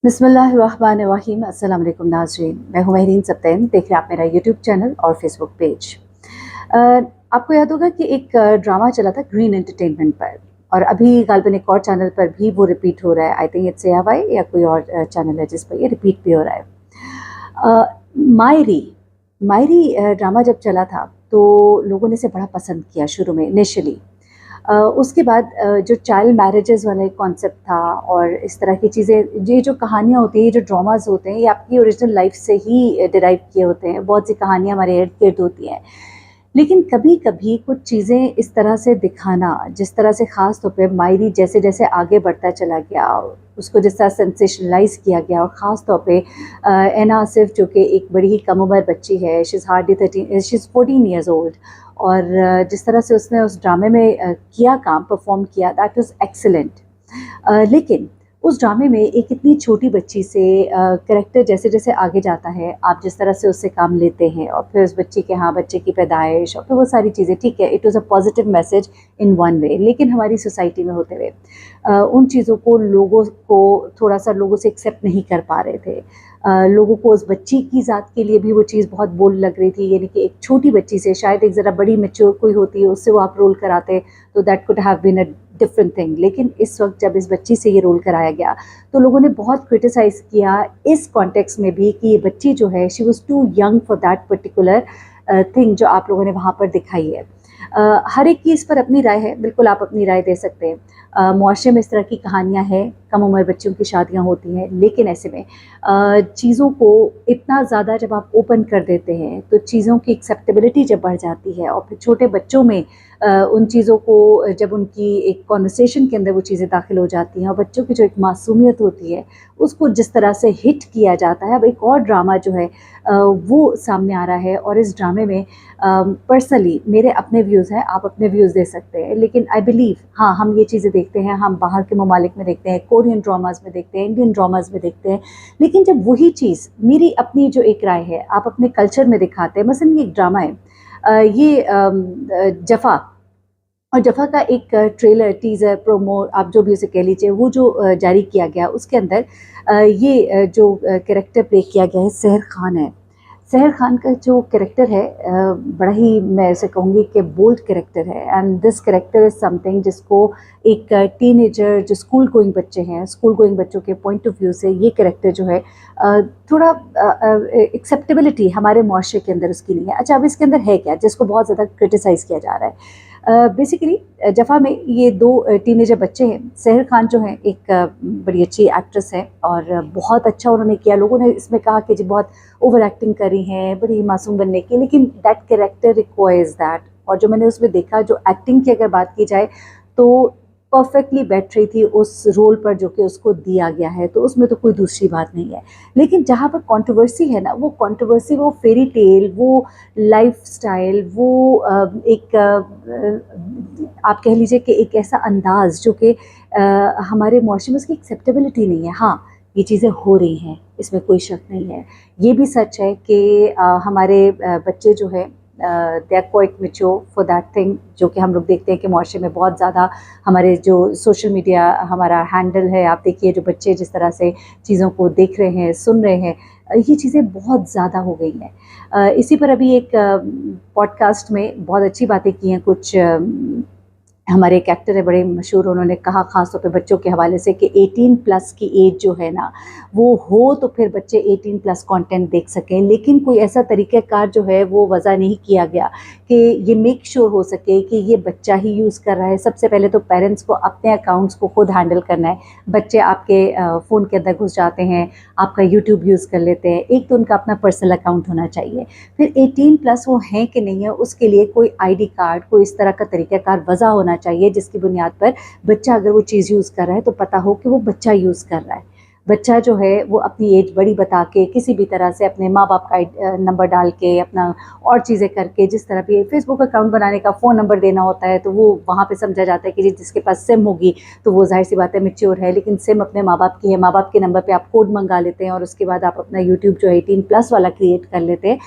बिस्मिल्लाहिर्रहमानिर्रहीम। अस्सलाम वालेकुम नाज़रीन, मैं हूँ महरीन सब्तैन। देख रहे हैं आप मेरा यूट्यूब चैनल और फेसबुक पेज। अ, आपको याद होगा कि एक ड्रामा चला था ग्रीन एंटरटेनमेंट पर, और अभी गालिबन एक और चैनल पर भी वो रिपीट हो रहा है। आई थिंक इट्स एआवाई या कोई और चैनल है जिस पर ये रिपीट भी हो रहा है। मायरी मायरी ड्रामा जब चला था तो लोगों ने इसे बड़ा पसंद किया शुरू में इनिशियली। उसके बाद जो चाइल्ड मैरिजेज़ वाला एक कॉन्सेप्ट था और इस तरह की चीज़ें, ये जो कहानियाँ होती हैं, ये जो ड्रामाज़ होते हैं, ये आपकी ओरिजिनल लाइफ से ही डिराइव किए होते हैं। बहुत सी कहानियाँ हमारे इर्द-गिर्द होती हैं। लेकिन कभी-कभी कुछ चीज़ें इस तरह से दिखाना, जिस तरह से ख़ास तौर पे मायरी जैसे-जैसे आगे बढ़ता चला गया, उसको जिस तरह सेंसेशनलाइज़ किया गया, और ख़ास तौर पे एना आसिफ जो कि एक बड़ी ही कम उम्र बच्ची है, she is hardly 13, she is 14 years old, और जिस तरह से उसने उस ड्रामे में किया काम, परफ़ॉर्म किया, दैट वाज़ एक्सीलेंट। लेकिन उस ड्रामे में एक इतनी छोटी बच्ची से कैरेक्टर जैसे-जैसे आगे जाता है, आप जिस तरह से उससे काम लेते हैं, और फिर उस बच्ची के, हाँ, बच्चे की पैदाइश, और फिर वो सारी चीज़ें, ठीक है, it was a positive message in one way. लेकिन हमारी सोसाइटी में होते हुए उन चीज़ों को लोगों को थोड़ा-सा लोगों से एक्सेप्ट नहीं कर पा रहे थे। लोगों को उस बच्ची की ज़ात के लिए भी वो चीज़ बहुत बोल्ड लग रही थी, यानी कि एक छोटी बच्ची से, शायद एक ज़रा बड़ी मैच्योर कोई होती है, उससे वो आप रोल कराते, तो that could have been a different thing. लेकिन इस वक़्त जब इस बच्ची से ये रोल कराया गया, तो लोगों ने बहुत क्रिटिसाइज़ किया इस कॉन्टेक्स्ट में भी कि ये बच्ची जो है, she was too young for that particular thing जो आप लोगों ने वहाँ पर दिखाई है। हर एक की इस पर अपनी राय है, बिल्कुल आप अपनी राय दे सकते हैं। मुआशरे में इस तरह की कहानियाँ हैं, कम उम्र बच्चों की शादियाँ होती हैं, लेकिन ऐसे में चीज़ों को इतना ज़्यादा जब आप ओपन कर देते हैं, तो चीज़ों की एक्सेप्टेबिलिटी जब बढ़ जाती है, और फिर छोटे बच्चों में उन चीज़ों को, जब उनकी एक कॉन्वर्सेशन के अंदर वो चीज़ें दाखिल हो जाती हैं, और बच्चों की जो एक मासूमियत होती है, उसको जिस तरह से हिट किया जाता है। अब एक और ड्रामा जो है वो सामने आ रहा है, और इस ड्रामे में पर्सनली मेरे अपने व्यूज़ हैं, आप अपने व्यूज़ दे सकते हैं, लेकिन आई बिलीव, हाँ, हम ये चीज़ें देखते हैं, हम बाहर के ममालिक में देखते हैं, कोरियन ड्रामाज़ में देखते हैं, इंडियन ड्रामाज़ में देखते हैं, लेकिन जब वही चीज़, मेरी अपनी जो एक राय है, आप अपने कल्चर में दिखाते हैं। मसलन ये एक ड्रामा है, ये जफ़ा, और जफ़ा का एक ट्रेलर, टीज़र, प्रोमो, आप जो भी उसे कह लीजिए, वो जो जारी किया गया, उसके अंदर ये जो कैरेक्टर प्ले किया गया है, सहर खान है। सहर खान का जो कैरेक्टर है, बड़ा ही, मैं ऐसे कहूँगी कि बोल्ड कैरेक्टर है, and this character is something जिसको एक टीनेजर, जो स्कूल गोइंग बच्चे हैं, स्कूल गोइंग बच्चों के पॉइंट ऑफ व्यू से ये कैरेक्टर जो है थोड़ा एक्सेप्टेबिलिटी हमारे मुआशरे के अंदर उसकी नहीं है। अच्छा, अब इसके अंदर है क्या जिसको बहुत ज़्यादा क्रिटिसाइज़ किया जा रहा है? बेसिकली जफ़ा में ये दो टीनेजर बच्चे हैं। सहर खान जो हैं, एक बड़ी अच्छी एक्ट्रेस हैं, और बहुत अच्छा उन्होंने किया। लोगों ने इसमें कहा कि जी बहुत ओवर एक्टिंग करी हैं, बड़ी मासूम बनने की, लेकिन दैट कैरेक्टर रिक्वायर्स दैट। और जो मैंने उसमें देखा, जो एक्टिंग की अगर बात की जाए, तो परफेक्टली बैठ रही थी उस रोल पर जो कि उसको दिया गया है, तो उसमें तो कोई दूसरी बात नहीं है। लेकिन जहाँ पर कंट्रोवर्सी है ना, वो कंट्रोवर्सी, वो फेरी टेल, वो लाइफ़स्टाइल, वो एक आप कह लीजिए कि एक ऐसा अंदाज़ जो कि हमारे मुआशरे में उसकी एक्सेप्टेबिलिटी नहीं है। हाँ, ये चीज़ें हो रही हैं, इसमें कोई शक नहीं है। ये भी सच है कि हमारे बच्चे जो हैं, they are quite mature for that thing, जो कि हम लोग देखते हैं कि मुआशरे में बहुत ज़्यादा, हमारे जो सोशल मीडिया हमारा हैंडल है, आप देखिए जो बच्चे जिस तरह से चीज़ों को देख रहे हैं, सुन रहे हैं, ये चीज़ें बहुत ज़्यादा हो गई हैं। इसी पर अभी एक पॉडकास्ट में बहुत अच्छी बातें की हैं कुछ हमारे एक एक्टर है बड़े मशहूर, उन्होंने कहा ख़ास तौर पे बच्चों के हवाले से कि 18 प्लस की एज जो है ना, वो हो तो फिर बच्चे 18 प्लस कंटेंट देख सकें, लेकिन कोई ऐसा तरीक़ाकार जो है वो वज़ा नहीं किया गया कि ये मेक श्योर हो सके कि ये बच्चा ही यूज़ कर रहा है। सबसे पहले तो पेरेंट्स को अपने अकाउंट्स को खुद हैंडल करना है। बच्चे आपके फ़ोन के अंदर घुस जाते हैं, आपका यूट्यूब यूज़ कर लेते हैं, एक तो उनका अपना पर्सनल अकाउंट होना चाहिए। फिर 18 प्लस वो हैं कि नहीं है, उसके लिए कोई आईडी कार्ड, कोई इस तरह का तरीक़ाकार वज़ा होना चाहिए, जिसकी बुनियाद पर बच्चा अगर वो चीज़ यूज़ कर रहा है तो पता हो कि वो बच्चा यूज़ कर रहा है। बच्चा जो है वो अपनी एज बड़ी बता के, किसी भी तरह से अपने माँ-बाप का नंबर डाल के, अपना और चीज़ें करके, जिस तरह भी फेसबुक अकाउंट बनाने का फ़ोन नंबर देना होता है, तो वो वहाँ पे समझा जाता है कि जी जिसके पास सिम होगी तो वो ज़ाहिर-सी बात है मैच्योर है, लेकिन सिम अपने माँ-बाप की है, माँ-बाप के नंबर पे आप कोड मंगा लेते हैं, और उसके बाद आप अपना यूट्यूब जो 18 प्लस वाला क्रिएट कर लेते हैं,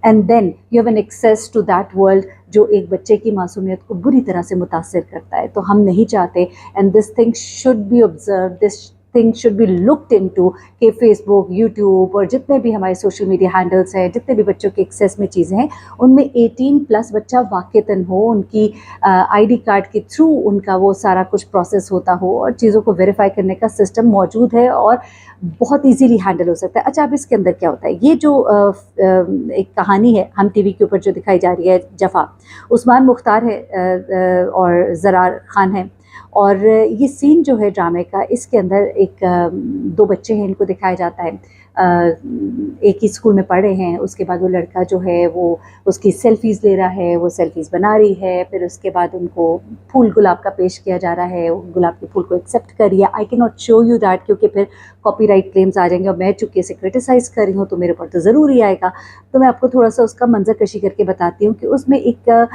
and then you have an access to that world, जो एक बच्चे की मासूमियत को बुरी तरह से मुतासिर करता है। तो हम नहीं चाहते, and this thing should be observe, this thing should be looked into कि फेसबुक, यूट्यूब और जितने भी हमारे सोशल मीडिया हैंडल्स हैं, जितने भी बच्चों के एक्सेस में चीज़ें हैं, उनमें 18+ बच्चा वाक़ितन हो, उनकी आईडी कार्ड के थ्रू उनका वो सारा कुछ प्रोसेस होता हो और चीज़ों को वेरीफाई करने का सिस्टम मौजूद है और बहुत इजीली हैंडल हो सकता है। अच्छा, अब इसके अंदर क्या होता है, ये जो एक कहानी है हम टीवी के ऊपर जो दिखाई जा रही है, जफ़ा, उस्मान मुख्तार है और ज़रार खान है, और ये सीन जो है ड्रामे का, इसके अंदर एक 2 बच्चे हैं, इनको दिखाया जाता है, एक ही स्कूल में पढ़ रहे हैं। उसके बाद वो लड़का जो है वो उसकी सेल्फीज़ ले रहा है, वो सेल्फीज़ बना रही है, फिर उसके बाद उनको फूल गुलाब का पेश किया जा रहा है, गुलाब के फूल को एक्सेप्ट करिए। I can not show you that क्योंकि फिर कॉपीराइट क्लेम्स आ जाएंगे और मैं चूँकि इसे क्रिटिसाइज़ कर रही हूँ तो मेरे ऊपर तो ज़रूर ही आएगा। तो मैं आपको थोड़ा सा उसका मंजर कशी करके बताती हूँ कि उसमें एक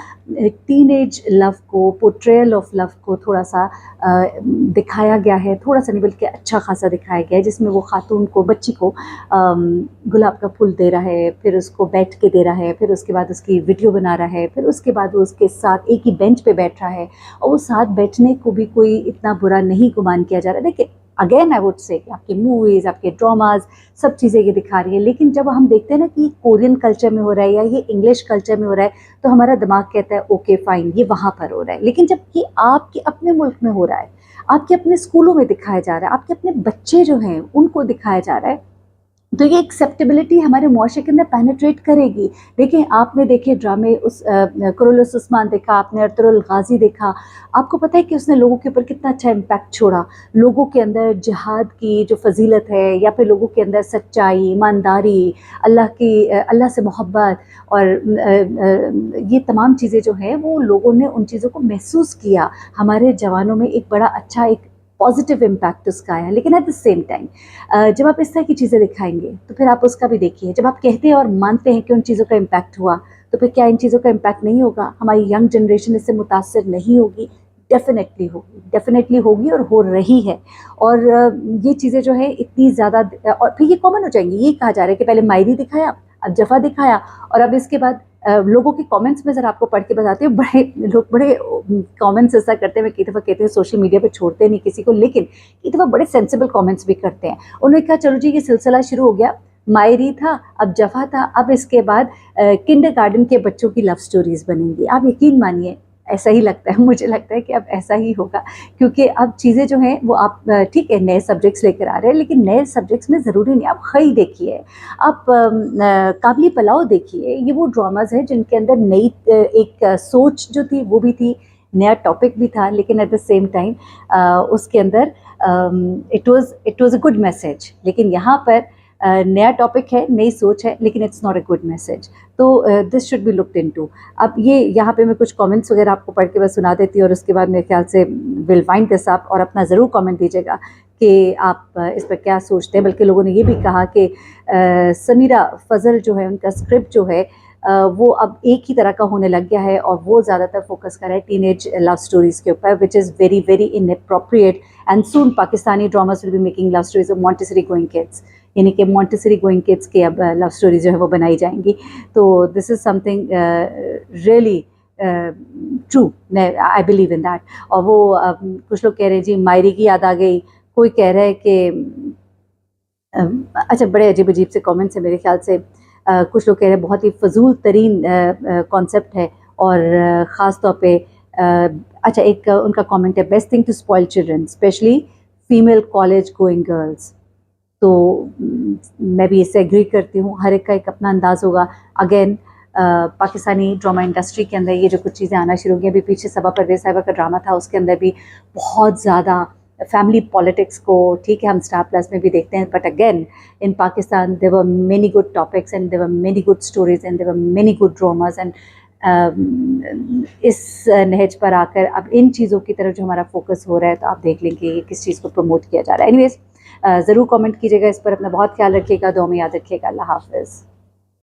टीनेज लव को, पोर्ट्रेयल ऑफ लव को थोड़ा सा दिखाया गया है, थोड़ा सा नहीं बल्कि अच्छा खासा दिखाया गया है, जिसमें वो खातून को, बच्ची को गुलाब का फूल दे रहा है, फिर उसको बैठ के दे रहा है, फिर उसके बाद उसकी वीडियो बना रहा है, फिर उसके बाद वो उसके साथ एक ही बेंच पे बैठ रहा है और वो साथ बैठने को भी कोई इतना बुरा नहीं गुमान किया जा रहा है। देखिए, अगेन आई वुड से कि आपकी मूवीज़, आपके ड्रामाज, सब चीज़ें ये दिखा रही है, लेकिन जब हम देखते हैं ना कि कोरियन कल्चर में हो रहा है या ये इंग्लिश कल्चर में हो रहा है, तो हमारा दिमाग कहता है ओके फाइन, ये वहाँ पर हो रहा है। लेकिन जब ये आपके अपने मुल्क में हो रहा है, आपके अपने स्कूलों में दिखाया जा रहा है, आपके अपने बच्चे जो हैं उनको दिखाया जा रहा है, तो ये एक्सेप्टेबिलिटी हमारे मुआशरे के अंदर पेनिट्रेट करेगी। देखिए, आपने देखे ड्रामे, उस कुरुलुस उस्मान देखा, आपने अर्तुगरुल गाज़ी देखा, आपको पता है कि उसने लोगों के ऊपर कितना अच्छा इम्पैक्ट छोड़ा। लोगों के अंदर जिहाद की जो फजीलत है, या फिर लोगों के अंदर सच्चाई, ईमानदारी, अल्लाह से मोहब्बत और ये तमाम चीज़ें जो हैं वो लोगों ने उन चीज़ों को महसूस किया। हमारे जवानों में एक बड़ा अच्छा एक पॉजिटिव इम्पैक्ट उसका आया। लेकिन एट द सेम टाइम जब आप इस तरह की चीज़ें दिखाएंगे तो फिर आप उसका भी देखिए। जब आप कहते हैं और मानते हैं कि उन चीज़ों का इम्पैक्ट हुआ, तो फिर क्या इन चीज़ों का इम्पैक्ट नहीं होगा? हमारी यंग जनरेशन इससे मुतासर नहीं होगी? डेफिनेटली होगी, डेफिनेटली होगी और हो रही है। और ये चीज़ें जो है इतनी ज़्यादा, और फिर ये कॉमन हो जाएंगी। ये कहा जा रहा है कि पहले मायरी दिखाया, अब जफ़ा दिखाया, और अब इसके बाद लोगों के कमेंट्स में ज़रा आपको पढ़ के बताती हूँ, लोग बड़े कमेंट्स ऐसा करते हैं। मैं कई दफ़ा कहती हूँ सोशल मीडिया पे छोड़ते नहीं किसी को, लेकिन कई दफ़ा बड़े सेंसिबल कमेंट्स भी करते हैं। उन्होंने कहा चलो जी ये सिलसिला शुरू हो गया, मायरी था, अब जफ़ा था, अब इसके बाद किंडरगार्टन के बच्चों की लव स्टोरीज़ बनेंगी। आप यकीन मानिए ऐसा ही लगता है, मुझे लगता है कि अब ऐसा ही होगा, क्योंकि अब चीज़ें जो हैं वो आप ठीक है नए सब्जेक्ट्स लेकर आ रहे हैं, लेकिन नए सब्जेक्ट्स में ज़रूरी नहीं, आप खई देखिए, आप काबली पलाव देखिए, ये वो ड्रामाज हैं जिनके अंदर नई एक सोच जो थी वो भी थी, नया टॉपिक भी था, लेकिन एट द सेम टाइम उसके अंदर it was a good message. लेकिन यहाँ पर नया टॉपिक है, नई सोच है, लेकिन it's not a good message. तो this should be looked into. अब ये यहाँ पे मैं कुछ कमेंट्स वगैरह आपको पढ़ के बस सुना देती हूँ और उसके बाद मेरे ख्याल से विल वाइंड दिस अप, और अपना ज़रूर कमेंट दीजिएगा कि आप इस पर क्या सोचते हैं। बल्कि लोगों ने ये भी कहा कि समीरा फजल जो है उनका स्क्रिप्ट जो है वो अब एक ही तरह का होने लग गया है और वो ज़्यादातर फोकस कर रहा है टीनेज लव स्टोरीज़ के ऊपर, which is very very inappropriate. And soon Pakistani dramas will be making love stories of Montessori going kids, यानी कि मॉन्टेसरी गोइंग किड्स के अब लव स्टोरीज जो है वो बनाई जाएंगी। तो this is something really true, I believe in that. और वो कुछ लोग कह रहे हैं जी मायरी की याद आ गई, कोई कह रहा है कि अच्छा बड़े अजीब अजीब से कमेंट्स हैं मेरे ख्याल से। कुछ लोग कह रहे हैं बहुत ही फजूल तरीन कॉन्सेप्ट है, और ख़ास तौर पे अच्छा एक उनका कमेंट है, best thing to spoil children specially female college going girls. तो मैं भी इससे एग्री करती हूँ, हर एक का एक अपना अंदाज़ होगा। अगेन पाकिस्तानी ड्रामा इंडस्ट्री के अंदर ये जो कुछ चीज़ें आना शुरू हो गई, अभी पीछे सबा परवेज़ साहिबा का ड्रामा था, उसके अंदर भी बहुत ज़्यादा फैमिली पॉलिटिक्स को, ठीक है हम स्टार प्लस में भी देखते हैं, but again in Pakistan there were many good topics and there were many good stories and there were many good dramas. And इस नहज पर आकर अब इन चीज़ों की तरफ जो हमारा फोकस हो रहा है, तो आप देख लेंगे किस चीज़ को प्रमोट किया जा रहा है। एनीवेज ज़रूर कमेंट कीजिएगा इस पर, अपना बहुत ख्याल रखिएगा, दुआ में याद रखिएगा। अल्लाह हाफ़िज़।